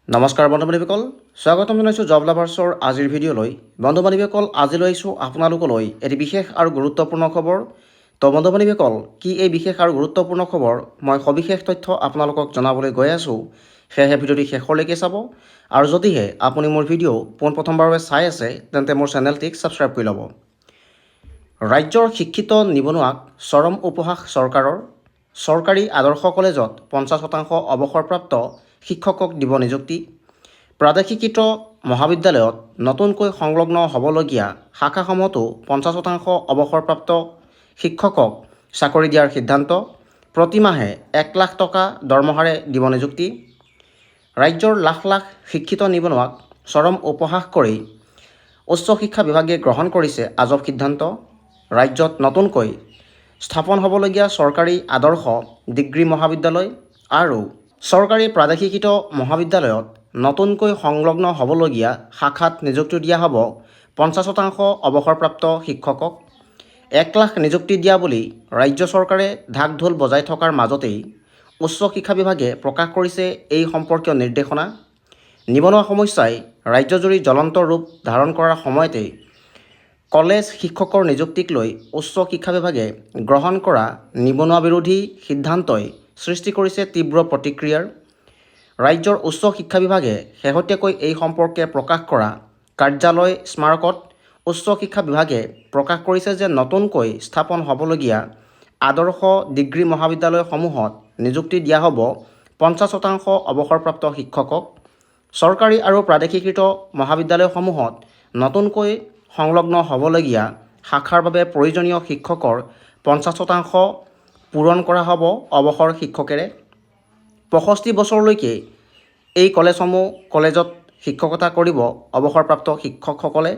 নমস্কাৰ বন্ধু বান্ধৱীসকল, স্বাগতম জনাইছোঁ জব লাভাৰ্ছৰ আজিৰ ভিডিঅ'লৈ। বন্ধু বান্ধৱীসকল, আজি লৈ আহিছোঁ আপোনালোকলৈ এটি বিশেষ আৰু গুৰুত্বপূৰ্ণ খবৰ। তো বন্ধু বান্ধৱীসকল, কি এই বিশেষ আৰু গুৰুত্বপূৰ্ণ খবৰ, মই সবিশেষ তথ্য আপোনালোকক জনাবলৈ গৈ আছোঁ। সেয়েহে ভিডিঅ'টি শেষলৈকে চাব। আৰু যদিহে আপুনি মোৰ ভিডিঅ' পোনপ্ৰথমবাৰৰ বাবে চাই আছে, তেন্তে মোৰ চেনেলটিক ছাবস্ক্ৰাইব কৰি ল'ব। ৰাজ্যৰ শিক্ষিত নিবনুৱাক চৰম উপহাস চৰকাৰৰ। চৰকাৰী আদৰ্শ কলেজত 50% অৱসৰপ্ৰাপ্ত শিক্ষকক দিব নিযুক্তি। প্ৰাদেশিকৃত মহাবিদ্যালয়ত নতুনকৈ সংলগ্ন হ'বলগীয়া শাখাসমূহতো 50% অৱসৰপ্ৰাপ্ত শিক্ষকক চাকৰি দিয়াৰ সিদ্ধান্ত। প্ৰতিমাহে 1 লাখ টকা দৰমহাৰে দিব নিযুক্তি। ৰাজ্যৰ লাখ লাখ শিক্ষিত নিবনুৱাক চৰম উপহাস কৰি উচ্চ শিক্ষা বিভাগে গ্ৰহণ কৰিছে আজব সিদ্ধান্ত। ৰাজ্যত নতুনকৈ স্থাপন হ'বলগীয়া চৰকাৰী আদৰ্শ ডিগ্ৰী মহাবিদ্যালয় আৰু চৰকাৰী প্ৰাদেশিকৃত মহাবিদ্যালয়ত নতুনকৈ সংলগ্ন হ'বলগীয়া শাখাত নিযুক্তি দিয়া হ'ব 50% অৱসৰপ্ৰাপ্ত শিক্ষকক। 1 লাখ নিযুক্তি দিয়া বুলি ৰাজ্য চৰকাৰে ঢাক ঢোল বজাই থকাৰ মাজতেই উচ্চ শিক্ষা বিভাগে প্ৰকাশ কৰিছে এই সম্পৰ্কীয় নিৰ্দেশনা। নিবনুৱা সমস্যাই ৰাজ্যজুৰি জ্বলন্ত ৰূপ ধাৰণ কৰাৰ সময়তে কলেজ শিক্ষকৰ নিযুক্তিক লৈ উচ্চ শিক্ষা বিভাগে গ্ৰহণ কৰা নিবনুৱা বিৰোধী সিদ্ধান্তই সৃষ্টি কৰিছে তীব্ৰ প্ৰতিক্ৰিয়াৰ। ৰাজ্যৰ উচ্চ শিক্ষা বিভাগে শেহতীয়াকৈ এই সম্পৰ্কে প্ৰকাশ কৰা কাৰ্যালয় স্মাৰকত উচ্চ শিক্ষা বিভাগে প্ৰকাশ কৰিছে যে নতুনকৈ স্থাপন হ'বলগীয়া আদৰ্শ ডিগ্ৰী মহাবিদ্যালয়সমূহত নিযুক্তি দিয়া হ'ব 50% অৱসৰপ্ৰাপ্ত শিক্ষকক। চৰকাৰী আৰু প্ৰাদেশিকৃত মহাবিদ্যালয়সমূহত নতুনকৈ সংলগ্ন হ'বলগীয়া শাখাৰ বাবে প্ৰয়োজনীয় শিক্ষকৰ 50% পূৰণ কৰা হ'ব অৱসৰ শিক্ষকেৰে। 65 বছৰলৈকে এই কলেজত শিক্ষকতা কৰিব অৱসৰপ্ৰাপ্ত শিক্ষকসকলে।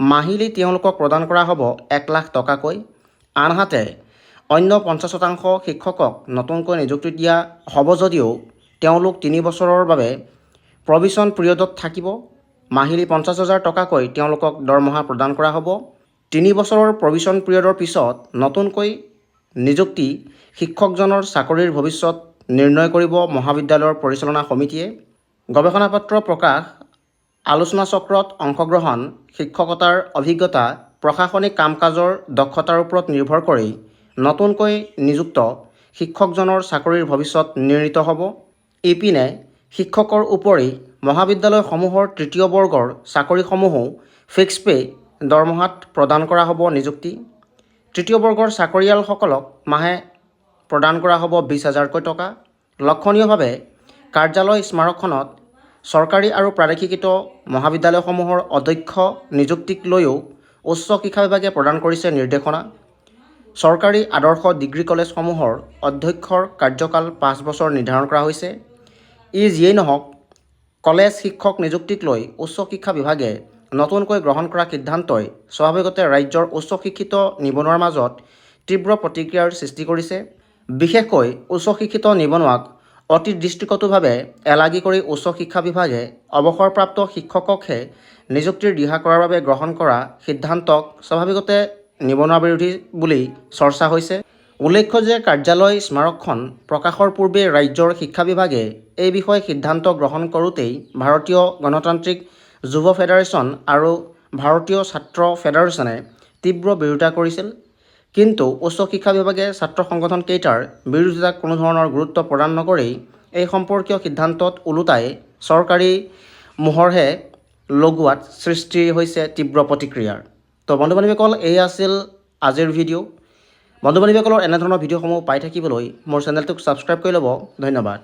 মাহিলী তেওঁলোকক প্ৰদান কৰা হ'ব 1 লাখ টকাকৈ। আনহাতে অন্য 50% শিক্ষকক নতুনকৈ নিযুক্তি দিয়া হ'ব যদিও তেওঁলোক 3 বছৰৰ বাবে প্ৰভিশ্যন পিৰিয়ডত থাকিব। মাহিলী 50,000 টকাকৈ তেওঁলোকক দৰমহা প্ৰদান কৰা হ'ব। 3 বছৰৰ প্ৰভিশ্যন পিৰিয়ডৰ পিছত নতুনকৈ নিযুক্তি শিক্ষকজনৰ চাকৰিৰ ভৱিষ্যত নিৰ্ণয় কৰিব মহাবিদ্যালয়ৰ পৰিচালনা সমিতিয়ে। গৱেষণা পত্ৰ প্ৰকাশ, আলোচনা চক্ৰত অংশগ্ৰহণ, শিক্ষকতাৰ অভিজ্ঞতা, প্ৰশাসনিক কাম কাজৰ দক্ষতাৰ ওপৰত নিৰ্ভৰ কৰি নতুনকৈ নিযুক্ত শিক্ষকজনৰ চাকৰিৰ ভৱিষ্যত নিৰ্ণীত হ'ব। ইপিনে শিক্ষকৰ উপৰি মহাবিদ্যালয়সমূহৰ তৃতীয় বৰ্গৰ চাকৰিসমূহো ফিক্স পে দৰমহাত প্ৰদান কৰা হ'ব নিযুক্তি। তৃতীয় বৰ্গৰ চাকৰিয়ালসকলক মাহে প্ৰদান কৰা হ'ব 20,000কৈ টকা। লক্ষণীয়ভাৱে কাৰ্যালয় স্মাৰকখনত চৰকাৰী আৰু প্ৰাদেশিকৃত মহাবিদ্যালয়সমূহৰ অধ্যক্ষ নিযুক্তিক লৈও উচ্চ শিক্ষা বিভাগে প্ৰদান কৰিছে নিৰ্দেশনা। চৰকাৰী আদৰ্শ ডিগ্ৰী কলেজসমূহৰ অধ্যক্ষৰ কাৰ্যকাল 5 বছৰ নিৰ্ধাৰণ কৰা হৈছে। যিয়েই নহওক, কলেজ শিক্ষক নিযুক্তিক লৈ উচ্চ শিক্ষা বিভাগে নতুনকৈ গ্ৰহণ কৰা সিদ্ধান্তই স্বাভাৱিকতে ৰাজ্যৰ উচ্চ শিক্ষিত নিবনুৱাৰ মাজত তীব্ৰ প্ৰতিক্ৰিয়াৰ সৃষ্টি কৰিছে। বিশেষকৈ উচ্চ শিক্ষিত নিবনুৱাক অতি দৃষ্টিকটুভাৱে এলাগী কৰি উচ্চ শিক্ষা বিভাগে অৱসৰপ্ৰাপ্ত শিক্ষককহে নিযুক্তিৰ দিহা কৰাৰ বাবে গ্ৰহণ কৰা সিদ্ধান্তক স্বাভাৱিকতে নিবনুৱা বিৰোধী বুলি চৰ্চা হৈছে। উল্লেখ্য যে কাৰ্যালয় স্মাৰকখন প্ৰকাশৰ পূৰ্বে ৰাজ্যৰ শিক্ষা বিভাগে এই বিষয়ে সিদ্ধান্ত গ্ৰহণ কৰোঁতেই ভাৰতীয় গণতান্ত্ৰিক যুৱ ফেডাৰেচন আৰু ভাৰতীয় ছাত্ৰ ফেডাৰেচনে তীব্ৰ বিৰোধিতা কৰিছিল। কিন্তু উচ্চ শিক্ষা বিভাগে ছাত্ৰ সংগঠনকেইটাৰ বিৰোধিতাক কোনো ধৰণৰ গুৰুত্ব প্ৰদান নকৰি এই সম্পৰ্কীয় সিদ্ধান্তত ওলোটাই চৰকাৰী মোহৰহে লগোৱাত সৃষ্টি হৈছে তীব্ৰ প্ৰতিক্ৰিয়াৰ। তো বন্ধু বান্ধৱীসকল, এই আছিল আজিৰ ভিডিঅ'। বন্ধু বান্ধৱীসকলৰ এনেধৰণৰ ভিডিঅ'সমূহ পাই থাকিবলৈ মোৰ চেনেলটোক ছাবস্ক্ৰাইব কৰি ল'ব। ধন্যবাদ।